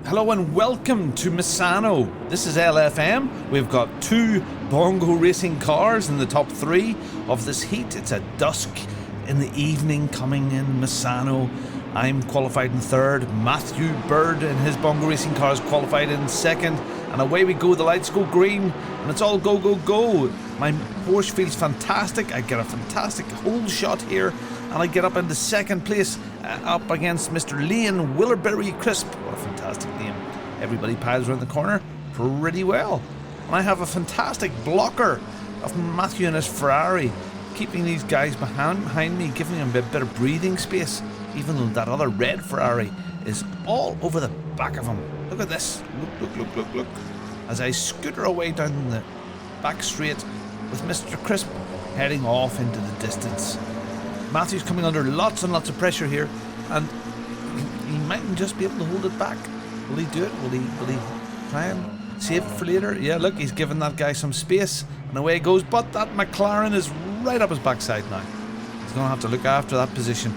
Hello and welcome to Misano. This is LFM. We've got two bongo racing cars in the top three of this heat. It's a dusk in the evening coming in Misano. I'm qualified in third. Matthew Bird in his bongo racing car is qualified in second. And away we go. The lights go green and it's all go, go, go. My Porsche feels fantastic. I get a fantastic hole shot here and I get up into second place up against Mr. Liam Willerberry Crisp. What a fantastic name. Everybody piles around the corner pretty well. And I have a fantastic blocker of Matthew and his Ferrari, keeping these guys behind me, giving them a bit of breathing space, even though that other red Ferrari is all over the back of him. Look at this. Look. As I scooter away down the back straight with Mr. Crisp heading off into the distance. Matthew's coming under lots and lots of pressure here, and he mightn't just be able to hold it back. Will he do it? Will he try and save it for later? Yeah, look, he's giving that guy some space, and away he goes, but that McLaren is right up his backside now. He's going to have to look after that position.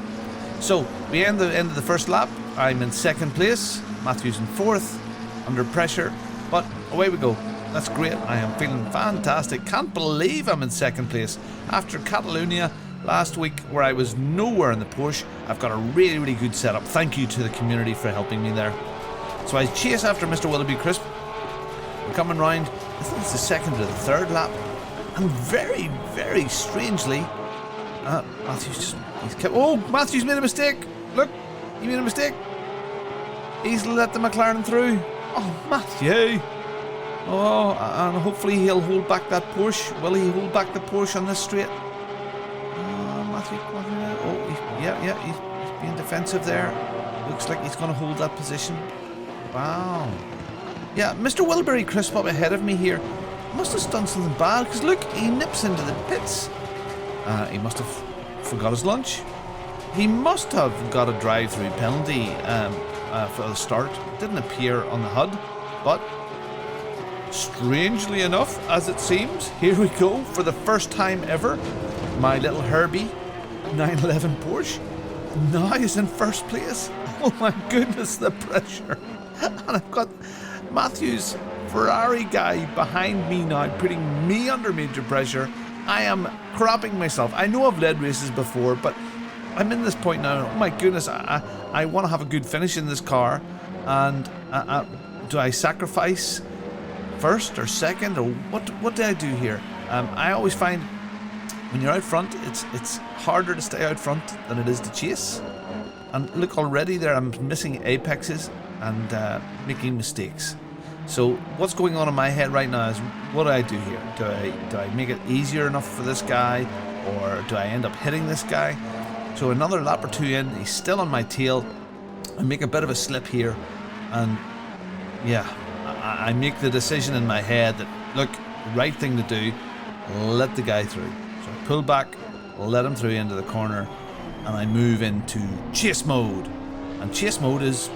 So, we end the first lap. I'm in second place. Matthew's in fourth, under pressure, but away we go. That's great. I am feeling fantastic. Can't believe I'm in second place. After Catalonia last week, where I was nowhere in the Porsche, I've got a really, really good setup. Thank you to the community for helping me there. So I chase after Mr. Willoughby Crisp. We're coming round, I think it's the second or the third lap. And very, very strangely, Matthew's made a mistake. Look, he made a mistake. He's let the McLaren through. Oh, Matthew. Oh, and hopefully he'll hold back that Porsche. Will he hold back the Porsche on this straight? Matthew. Oh, he's being defensive there. Looks like he's going to hold that position. Wow. Yeah, Mr. Wilbury Crisp up ahead of me here must have done something bad, because look, he nips into the pits. He must have forgot his lunch. He must have got a drive-through penalty for the start. It didn't appear on the HUD, but strangely enough, as it seems, here we go for the first time ever. My little Herbie 911 Porsche now is in first place. Oh my goodness, the pressure. And I've got Matthew's Ferrari guy behind me now, putting me under major pressure. I am crapping myself. I know I've led races before, but I'm in this point now. Oh my goodness, I want to have a good finish in this car. And do I sacrifice first or second, or what do I do here? I always find when you're out front, it's harder to stay out front than it is to chase. And look, already there I'm missing apexes and making mistakes. So what's going on in my head right now is, what do I do here? Do I make it easier enough for this guy, or do I end up hitting this guy? So another lap or two in, he's still on my tail. I make a bit of a slip here, and yeah, I make the decision in my head that, look, the right thing to do, let the guy through. So I pull back, let him through into the corner, and I move into chase mode. And chase mode is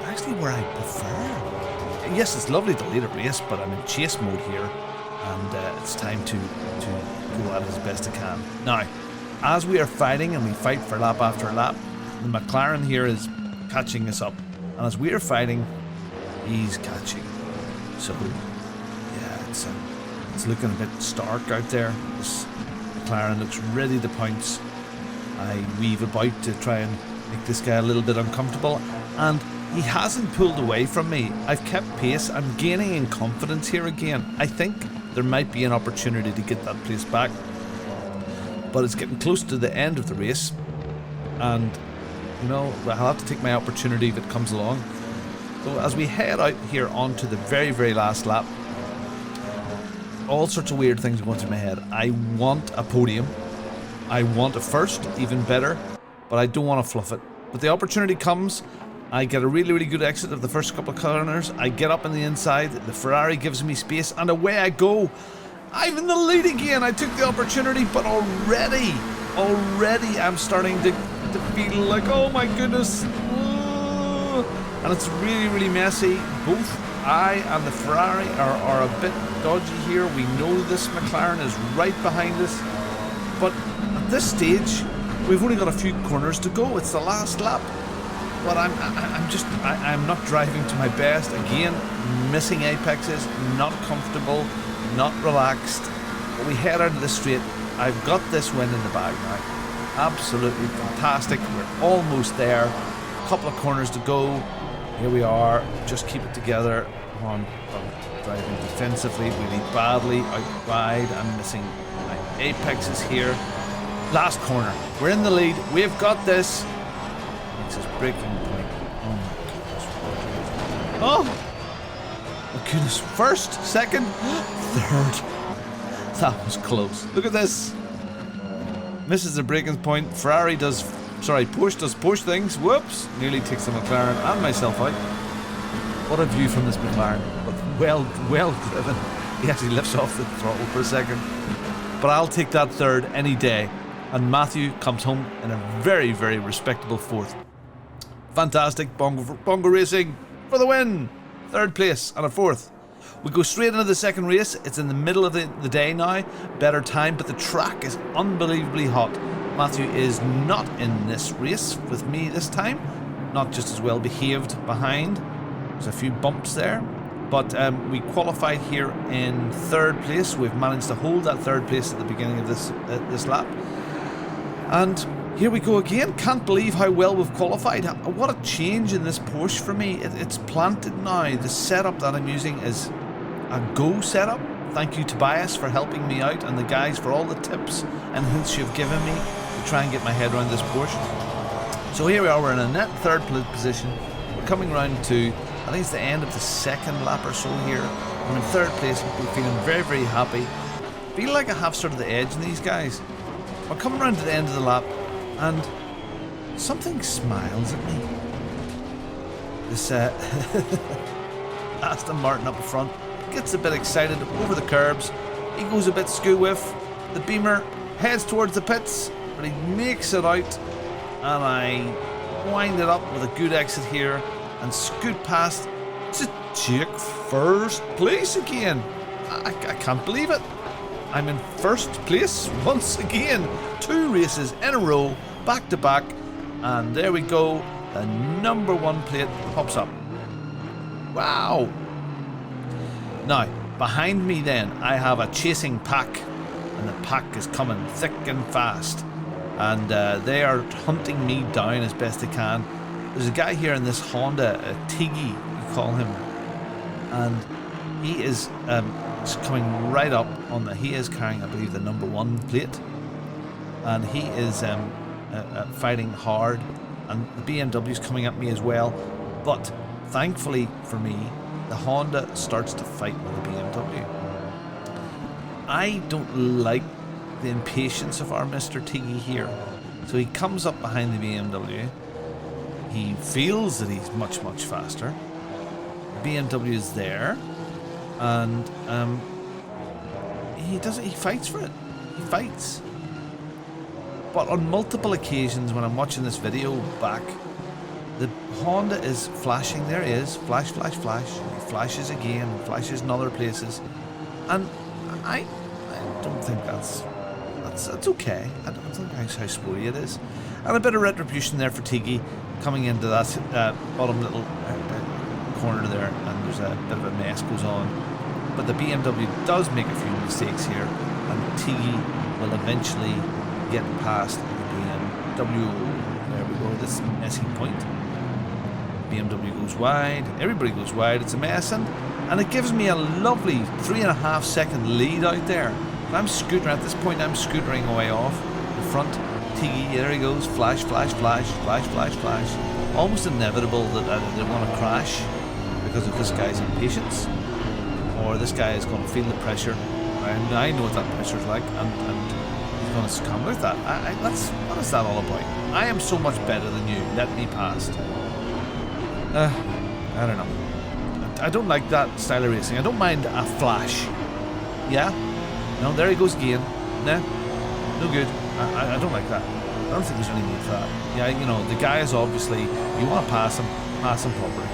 actually where I prefer. Yes, it's lovely to lead a race, but I'm in chase mode here, and it's time to go at it as best I can. Now, as we are fighting, and we fight for lap after lap, the McLaren here is catching us up, and as we are fighting, he's catching. So, yeah, it's looking a bit stark out there. This McLaren looks ready to pounce. I weave about to try and make this guy a little bit uncomfortable, and he hasn't pulled away from me. I've kept pace. I'm gaining in confidence here again. I think there might be an opportunity to get that place back, but it's getting close to the end of the race, and you know, I'll have to take my opportunity if it comes along. So as we head out here onto the very, very last lap, all sorts of weird things are going through my head. I want a podium. I want a first, even better, but I don't want to fluff it. But the opportunity comes. I get a really, really good exit of the first couple of corners. I get up on the inside. The Ferrari gives me space, and away I go. I'm in the lead again. I took the opportunity, but already I'm starting to feel like, oh my goodness. And it's really, really messy. Both I and the Ferrari are a bit dodgy here. We know this McLaren is right behind us. But at this stage, we've only got a few corners to go. It's the last lap. but I'm not driving to my best. Again, missing apexes, not comfortable, not relaxed. But we head out of the straight. I've got this win in the bag now. Absolutely fantastic. We're almost there. A couple of corners to go. Here we are. Just keep it together. I'm driving defensively really badly. Out wide. I'm missing my apexes here. Last corner. We're in the lead. We've got this. Makes us breaking point. Oh my goodness. First, second, third. That was close. Look at this. Misses the breaking point. Porsche does Porsche things. Whoops. Nearly takes the McLaren and myself out. What a view from this McLaren. But well driven. He actually lifts off the throttle for a second. But I'll take that third any day. And Matthew comes home in a very, very respectable fourth. Fantastic. Bongo Racing for the win. Third place and a fourth. We go straight into the second race. It's in the middle of the day now. Better time, but the track is unbelievably hot. Matthew is not in this race with me this time. Not just as well behaved behind. There's a few bumps there. But we qualified here in third place. We've managed to hold that third place at the beginning of this lap. And here we go again. Can't believe how well we've qualified. What a change in this Porsche for me. It's planted now. The setup that I'm using is a Go setup. Thank you, Tobias, for helping me out, and the guys for all the tips and hints you've given me to try and get my head around this Porsche. So here we are. We're in a net third position. We're coming round to, I think it's the end of the second lap or so here. I'm in third place. We're feeling very, very happy. Feel like I have sort of the edge in these guys. We're coming around to the end of the lap, and something smiles at me. This Aston Martin up front gets a bit excited over the curbs. He goes a bit skew with. The Beamer heads towards the pits, but he makes it out, and I wind it up with a good exit here and scoot past to take first place again. I can't believe it. I'm in first place once again. 2 races in a row, back to back, and there we go. The number 1 plate pops up. Wow. Now, behind me then, I have a chasing pack, and the pack is coming thick and fast, and they are hunting me down as best they can. There's a guy here in this Honda, Tiggy, you call him, and he is coming right up on he is carrying, I believe, the number 1 plate, and he is fighting hard, and the BMW's coming at me as well. But thankfully for me, the Honda starts to fight with the BMW. I don't like the impatience of our Mr. Tiggy here, so he comes up behind the BMW. He feels that he's much, much faster. The BMW is there, and he fights for it. He fights. But on multiple occasions when I'm watching this video back, the Honda is flashing. There he is. Flash, flash, flash. He flashes again, flashes in other places. And I don't think that's okay. I don't think that's how sporty it is. And a bit of retribution there for Tiggy coming into that bottom little corner there, and there's a bit of a mess goes on. But the BMW does make a few mistakes here, and Tiggy will eventually get past the BMW. There we go, this messy point. BMW goes wide, everybody goes wide, it's a mess, and it gives me a lovely 3.5 second lead out there. I'm scootering at this point, I'm scootering away off the front. Tiggy, there he goes, flash, flash, flash, flash, flash, flash. Almost inevitable that they want to crash because of this guy's impatience, or this guy is going to feel the pressure. And I know what that pressure is like, and he's going to succumb with that. What is that all about? I am so much better than you. Let me past. I don't know. I don't like that style of racing. I don't mind a flash. Yeah? No, there he goes again. Nah, no good. I don't like that. I don't think there's any need for that. Yeah, you know, the guy is obviously, you want to pass him properly.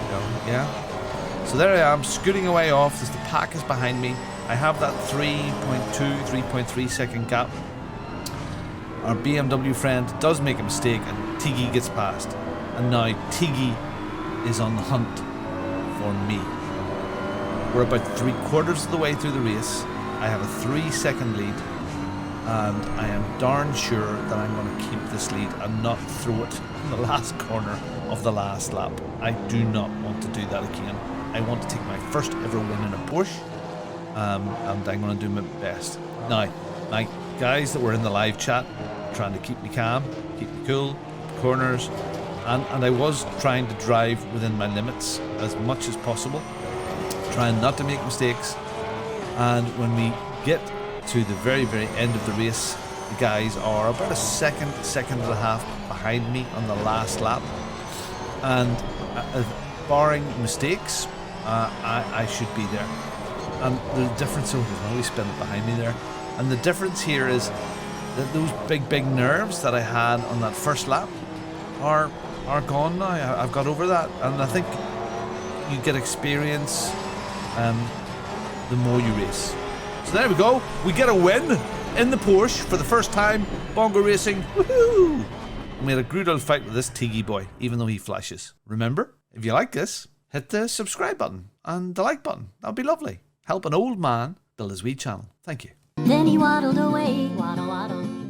You know, yeah? So there I am, scooting away off as the pack is behind me. I have that 3.2, 3.3 second gap. Our BMW friend does make a mistake and Tiggy gets past. And now Tiggy is on the hunt for me. We're about 3/4 of the way through the race. I have a 3-second lead, and I am darn sure that I'm going to keep this lead and not throw it in the last corner of the last lap. I do not want to do that again. I want to take my first ever win in a Porsche, and I'm going to do my best. Now, my guys that were in the live chat trying to keep me calm, keep me cool, corners, and I was trying to drive within my limits as much as possible, trying not to make mistakes. And when we get to the very, very end of the race, the guys are about a second and a half behind me on the last lap, and barring mistakes, I should be there. And the difference, there's always spin it behind me there, and the difference here is that those big nerves that I had on that first lap are gone now. I've got over that, and I think you get experience the more you race. So there we go, we get a win in the Porsche for the first time. Bongo Racing, woohoo! And we had a good old fight with this Tiggy boy, even though he flashes. Remember, if you like this, hit the subscribe button and the like button. That would be lovely. Help an old man build his wee channel. Thank you. Then he waddled away, waddle waddle.